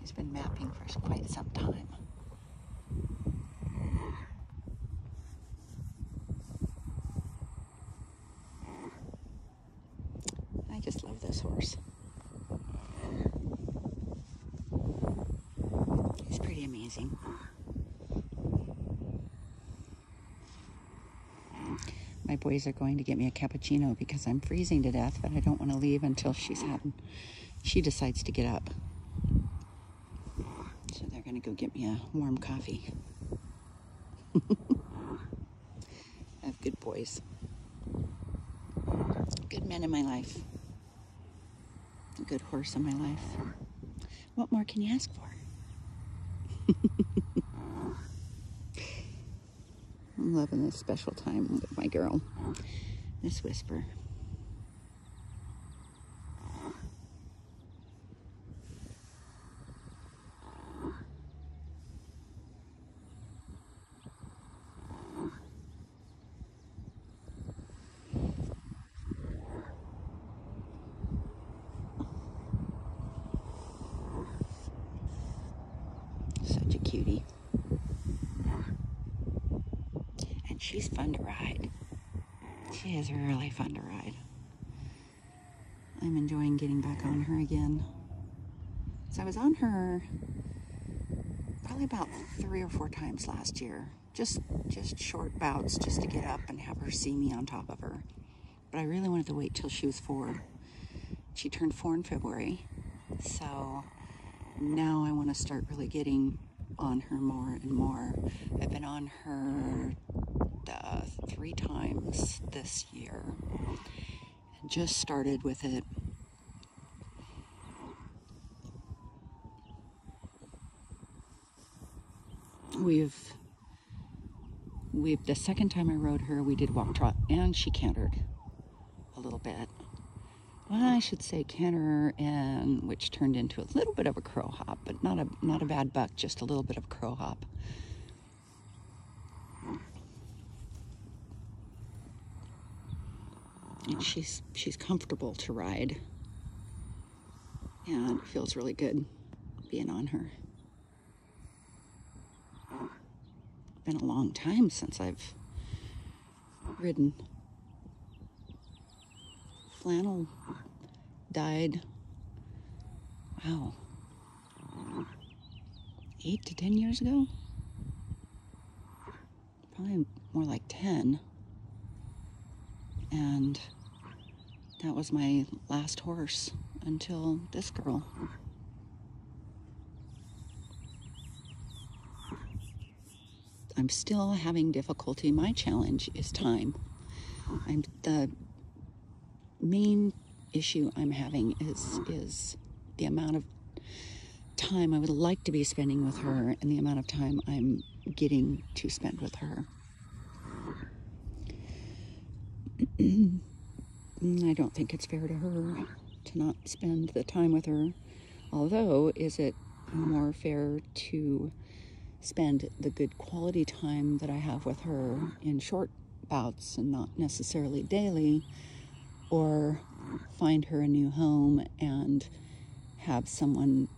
She's been mapping for quite some time. I just love this horse. He's pretty amazing. My boys are going to get me a cappuccino because I'm freezing to death, but I don't want to leave until she decides to get up. So they're going to go get me a warm coffee. I have good boys. Good men in my life. A good horse in my life. What more can you ask for? I'm loving this special time with my girl, Miss Whisper. Such a cutie. And she's fun to ride. She is really fun to ride. I'm enjoying getting back on her again. So I was on her probably about 3 or 4 times last year. Just short bouts just to get up and have her see me on top of her. But I really wanted to wait till she was 4. She turned 4 in February. So now I want to start really getting on her more and more. I've been on her 3 times this year. Just started with it. The second time I rode her, we did walk trot, and she cantered a little bit. Well, I should say canter, and which turned into a little bit of a crow hop, but not a bad buck, just a little bit of a crow hop. And she's comfortable to ride, and it feels really good being on her. Been a long time since I've ridden. Flannel died, wow, 8 to 10 years ago? Probably more like 10. And that was my last horse until this girl. I'm still having difficulty. My challenge is time. The main issue I'm having is the amount of time I would like to be spending with her and the amount of time I'm getting to spend with her. I don't think it's fair to her to not spend the time with her. Although, is it more fair to spend the good quality time that I have with her in short bouts and not necessarily daily, or find her a new home and have someone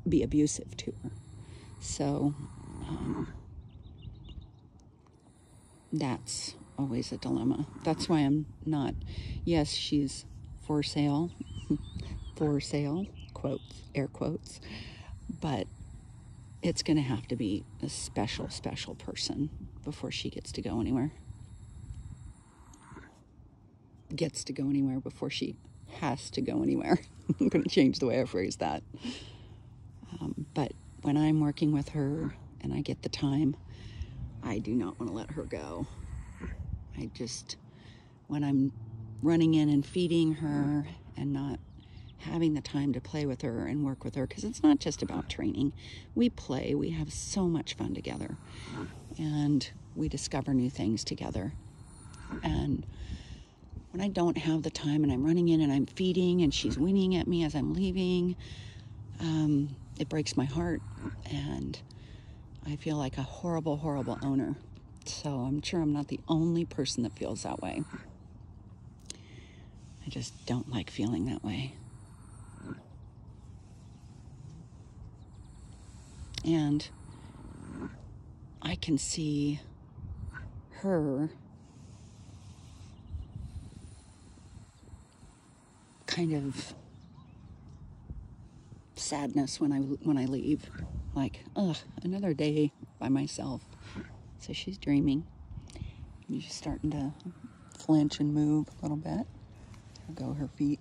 be abusive to her? So that's always a dilemma. That's why I'm not, yes, she's for sale, quotes, air quotes, but it's going to have to be a special person before she gets to go anywhere. Gets to go anywhere before she has to go anywhere. I'm going to change the way I phrase that. But when I'm working with her and I get the time, I do not want to let her go. When I'm running in and feeding her and not having the time to play with her and work with her, because it's not just about training. We play, we have so much fun together, and we discover new things together. And when I don't have the time and I'm running in and I'm feeding and she's whinnying at me as I'm leaving, it breaks my heart, and I feel like a horrible owner. So I'm sure I'm not the only person that feels that way. I just don't like feeling that way. And I can see her kind of sadness when I leave, like, ugh, another day by myself. So she's dreaming. And she's starting to flinch and move a little bit. There go her feet.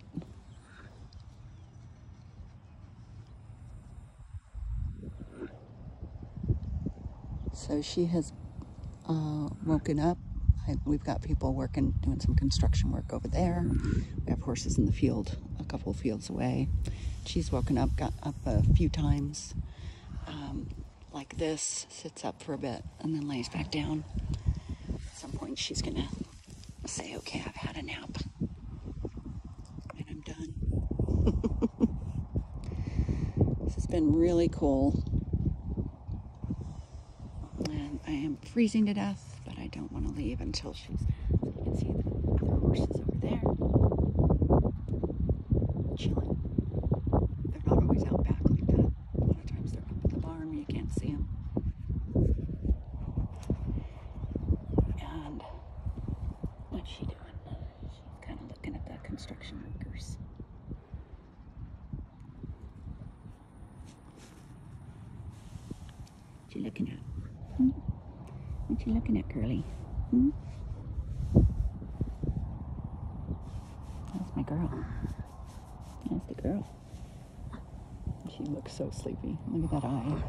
So she has woken up. We've got people doing some construction work over there. We have horses in the field, a couple of fields away. She's woken up, got up a few times, like this, sits up for a bit, and then lays back down. At some point, she's gonna say, "Okay, I've had a nap, and I'm done." This has been really cool, and I am freezing to death, but I don't want to leave until she's. You can see the other horses over there, chilling. They're not always out back like that. A lot of times they're up at the barn where you can't see them. And what's she doing? She's kind of looking at the construction workers. What you looking at? What you looking at, Curly? That's my girl. That's the girl. She looks so sleepy. Look at that eye.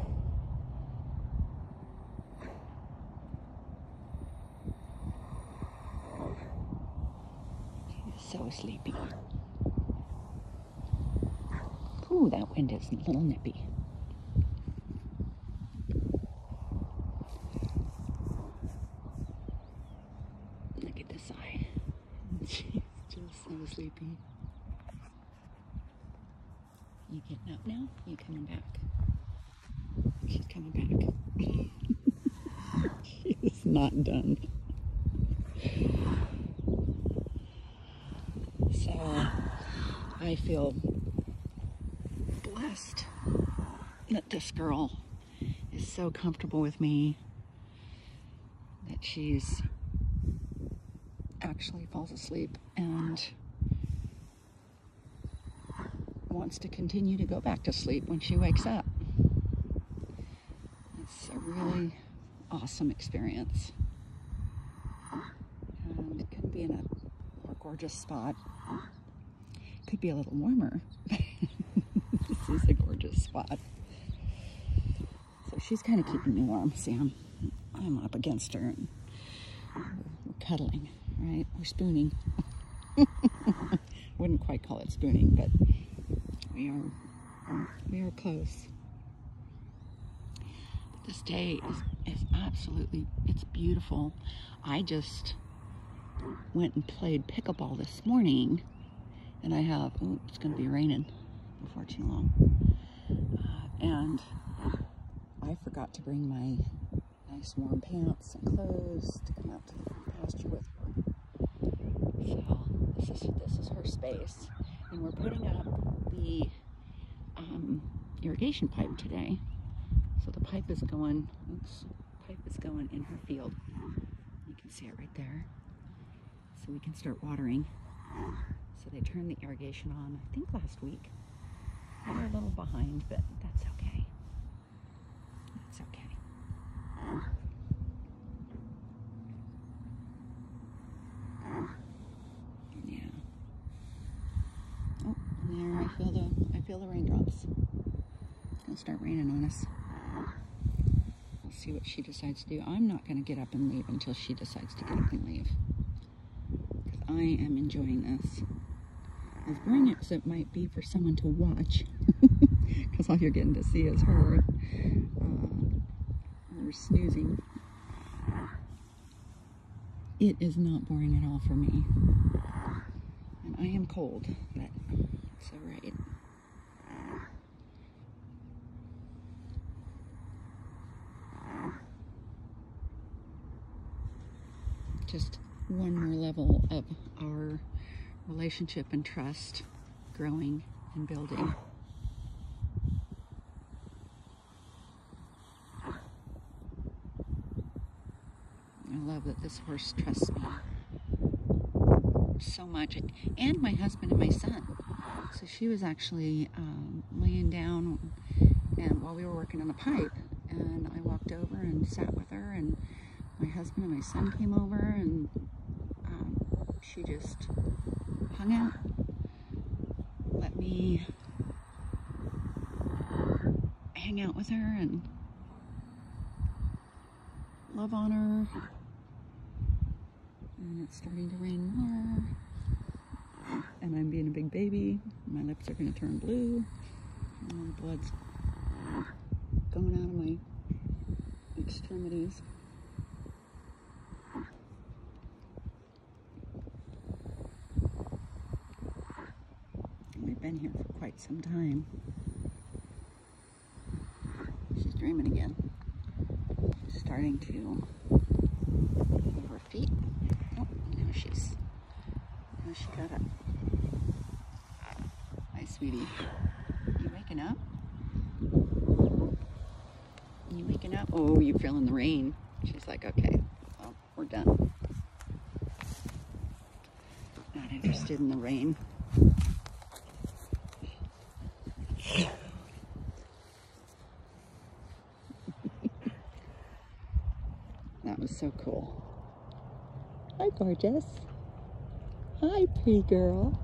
She's so sleepy. Ooh, that wind is a little nippy. Look at this eye. She's just so sleepy. You getting up now? You coming back? She's coming back. She is not done. So I feel blessed that this girl is so comfortable with me that she's actually falls asleep and wants to continue to go back to sleep when she wakes up. It's a really awesome experience. And it could be in a more gorgeous spot. It could be a little warmer. This is a gorgeous spot. So she's kind of keeping me warm. See, I'm up against her and we're cuddling, right? We're spooning. Wouldn't quite call it spooning, but we are close. But this day is absolutely, it's beautiful. I just went and played pickleball this morning, and I have, it's going to be raining before too long. And I forgot to bring my nice warm pants and clothes to come out to the pasture with her. So this is her space, and we're putting up the irrigation pipe today. So the pipe is going, in her field. You can see it right there. So we can start watering. So they turned the irrigation on, I think last week. We're a little behind, but that's okay. That's okay. Yeah. Oh, there I feel the raindrops. It's gonna start raining on us. We'll see what she decides to do. I'm not gonna get up and leave until she decides to get up and leave. Because I am enjoying this. As boring as it might be for someone to watch, because all you're getting to see is her snoozing. It is not boring at all for me. And I am cold, but it's alright. Just one more level of our relationship and trust growing and building. love that this horse trusts me so much, and my husband and my son. So she was actually laying down, and while we were working on the pipe, and I walked over and sat with her, and my husband and my son came over, and she just hung out, let me hang out with her and love on her. And it's starting to rain more, and I'm being a big baby. My lips are going to turn blue, and the blood's going out of my extremities. We've been here for quite some time. She's dreaming again. She's starting to move her feet. Oh, now she got up. Hi, sweetie. You waking up? You waking up? Oh, you feeling the rain. She's like, okay, well, we're done. Not interested in the rain. That was so cool. Hi, gorgeous. Hi, pretty girl.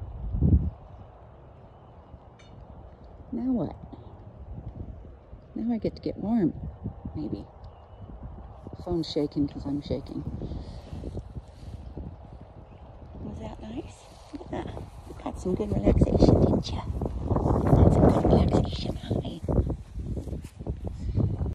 Now what? Now I get to get warm, maybe. The phone's shaking because I'm shaking. Was that nice? Yeah. Got some good relaxation, didn't ya?